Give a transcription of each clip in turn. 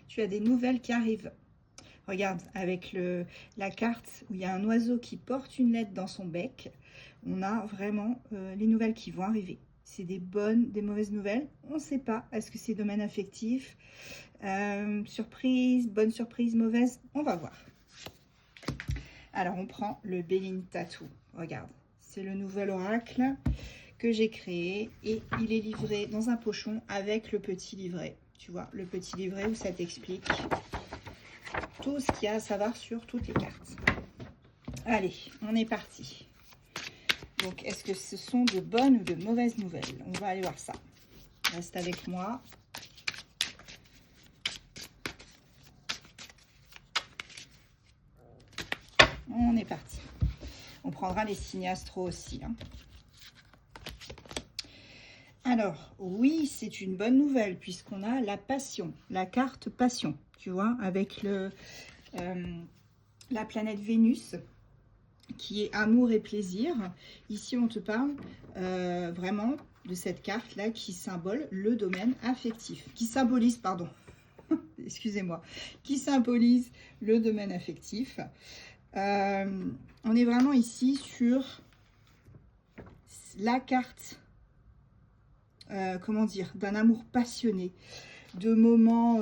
tu as des nouvelles qui arrivent. Regarde, avec la carte où il y a un oiseau qui porte une lettre dans son bec, on a vraiment les nouvelles qui vont arriver. C'est des bonnes, des mauvaises nouvelles. On ne sait pas. Est-ce que c'est domaine affectif? Surprise, bonne surprise, mauvaise? On va voir. Alors, on prend le Béline Tattoo. Regarde, c'est le nouvel oracle que j'ai créé et il est livré dans un pochon avec le petit livret. Tu vois, le petit livret où ça t'explique tout ce qu'il y a à savoir sur toutes les cartes. Allez, on est parti. Donc, est-ce que ce sont de bonnes ou de mauvaises nouvelles? On va aller voir ça. Reste avec moi. On est parti. On prendra les signes astro aussi. Hein. Alors, oui, c'est une bonne nouvelle puisqu'on a la passion, la carte passion, tu vois, avec la planète Vénus qui est amour et plaisir. Ici, on te parle vraiment de cette carte-là qui symbole le domaine affectif, qui symbolise, pardon, excusez-moi, qui symbolise le domaine affectif. On est vraiment ici sur la carte, comment dire, d'un amour passionné, de moments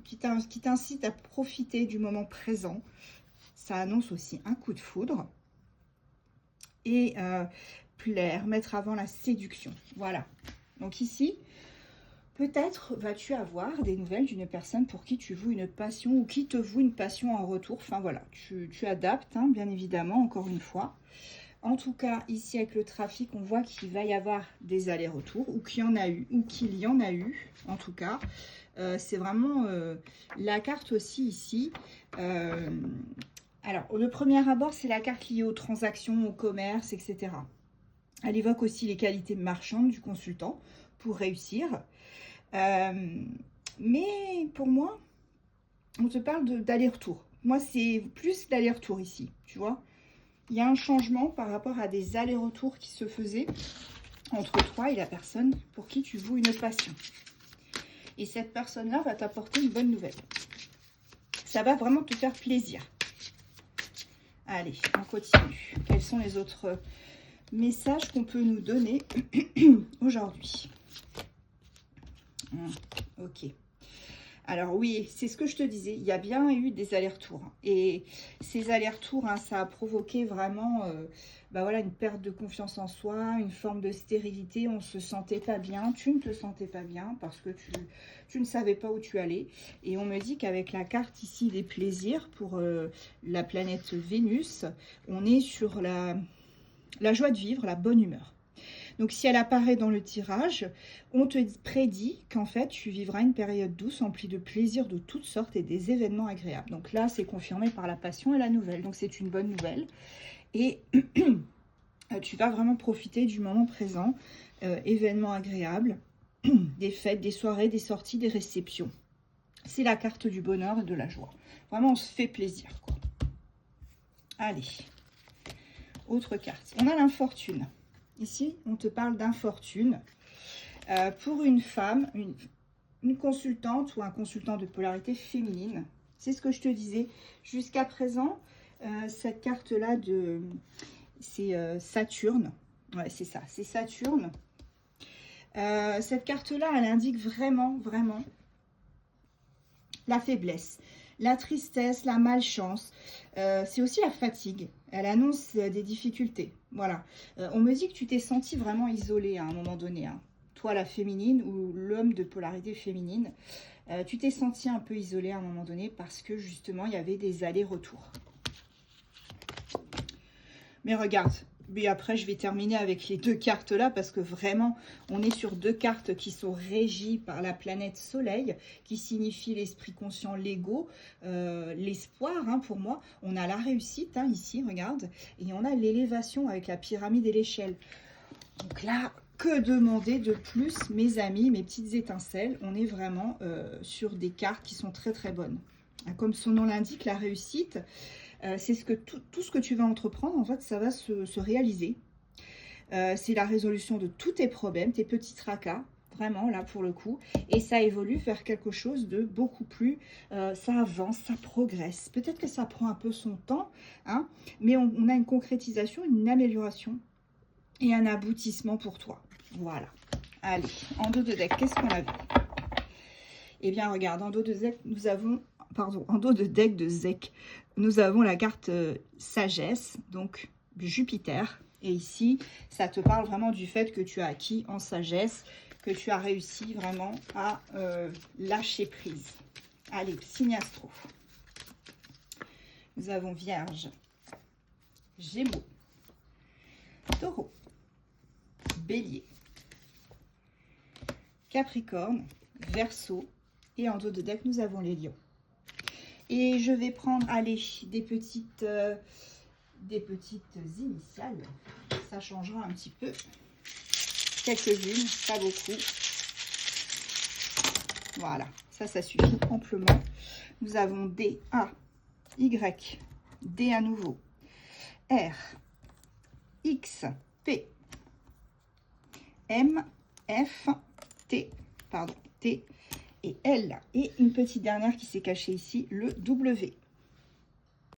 qui t'incitent à profiter du moment présent. Ça annonce aussi un coup de foudre et plaire, mettre avant la séduction. Voilà. Donc ici, peut-être vas-tu avoir des nouvelles d'une personne pour qui tu voues une passion ou qui te voue une passion en retour. Enfin voilà, tu adaptes, hein, bien évidemment, encore une fois. En tout cas, ici avec le trafic, on voit qu'il va y avoir des allers-retours ou qu'il y en a eu, en tout cas. C'est vraiment la carte aussi ici. Alors, le premier abord, c'est la carte liée aux transactions, au commerce, etc. Elle évoque aussi les qualités marchandes du consultant pour réussir. Mais pour moi, on te parle d'aller-retour. Moi, c'est plus d'aller-retour ici, tu vois. Il y a un changement par rapport à des allers-retours qui se faisaient entre toi et la personne pour qui tu voues une passion. Et cette personne-là va t'apporter une bonne nouvelle. Ça va vraiment te faire plaisir. Allez, on continue. Quels sont les autres messages qu'on peut nous donner aujourd'hui? Ok. Alors oui, c'est ce que je te disais, il y a bien eu des allers-retours. Et ces allers-retours, hein, ça a provoqué vraiment voilà, une perte de confiance en soi, une forme de stérilité. On ne se sentait pas bien, tu ne te sentais pas bien parce que tu ne savais pas où tu allais. Et on me dit qu'avec la carte ici des plaisirs pour la planète Vénus, on est sur la joie de vivre, la bonne humeur. Donc, si elle apparaît dans le tirage, on te prédit qu'en fait, tu vivras une période douce, emplie de plaisir de toutes sortes et des événements agréables. Donc là, c'est confirmé par la passion et la nouvelle. Donc, c'est une bonne nouvelle. Et tu vas vraiment profiter du moment présent, événements agréables, des fêtes, des soirées, des sorties, des réceptions. C'est la carte du bonheur et de la joie. Vraiment, on se fait plaisir, quoi. Allez, autre carte. On a l'infortune. Ici, on te parle d'infortune. Pour une femme, une consultante ou un consultant de polarité féminine, c'est ce que je te disais. Jusqu'à présent, cette carte-là, c'est Saturne. Ouais, c'est ça, c'est Saturne. Cette carte-là, elle indique vraiment, vraiment la faiblesse, la tristesse, la malchance. C'est aussi la fatigue. Elle annonce des difficultés. Voilà. On me dit que tu t'es senti vraiment isolée à un moment donné. Hein. Toi, la féminine ou l'homme de polarité féminine, tu t'es senti un peu isolée à un moment donné parce que justement, il y avait des allers-retours. Mais regarde. Et après, je vais terminer avec les deux cartes là parce que vraiment, on est sur deux cartes qui sont régies par la planète Soleil, qui signifie l'esprit conscient, l'ego, l'espoir, hein, pour moi. On a la réussite, hein, ici, regarde, et on a l'élévation avec la pyramide et l'échelle. Donc là, que demander de plus, mes amis, mes petites étincelles? On est vraiment sur des cartes qui sont très, très bonnes. Comme son nom l'indique, la réussite... c'est ce que tout ce que tu vas entreprendre, en fait, ça va se réaliser. C'est la résolution de tous tes problèmes, tes petits tracas. vraiment là pour le coup, et ça évolue vers quelque chose de beaucoup plus, ça avance, ça progresse. Peut-être que ça prend un peu son temps, hein, mais on a une concrétisation, une amélioration et un aboutissement pour toi. Voilà. Allez, en dos de deck, qu'est-ce qu'on a vu? Eh bien, regarde, en dos de deck, nous avons, pardon, en dos de deck de Zek, nous avons la carte sagesse, donc Jupiter. Et ici, ça te parle vraiment du fait que tu as acquis en sagesse, que tu as réussi vraiment à lâcher prise. Allez, signe astro. Nous avons Vierge, Gémeaux, Taureau, Bélier, Capricorne, Verseau, et en dos de deck, nous avons les lions. Et je vais prendre, allez, des petites initiales. Ça changera un petit peu. Quelques-unes, pas beaucoup. Voilà, ça suffit amplement. Nous avons D, A, Y, D à nouveau, R, X, P, M, F, T, pardon, T et L. Et une petite dernière qui s'est cachée ici, le W.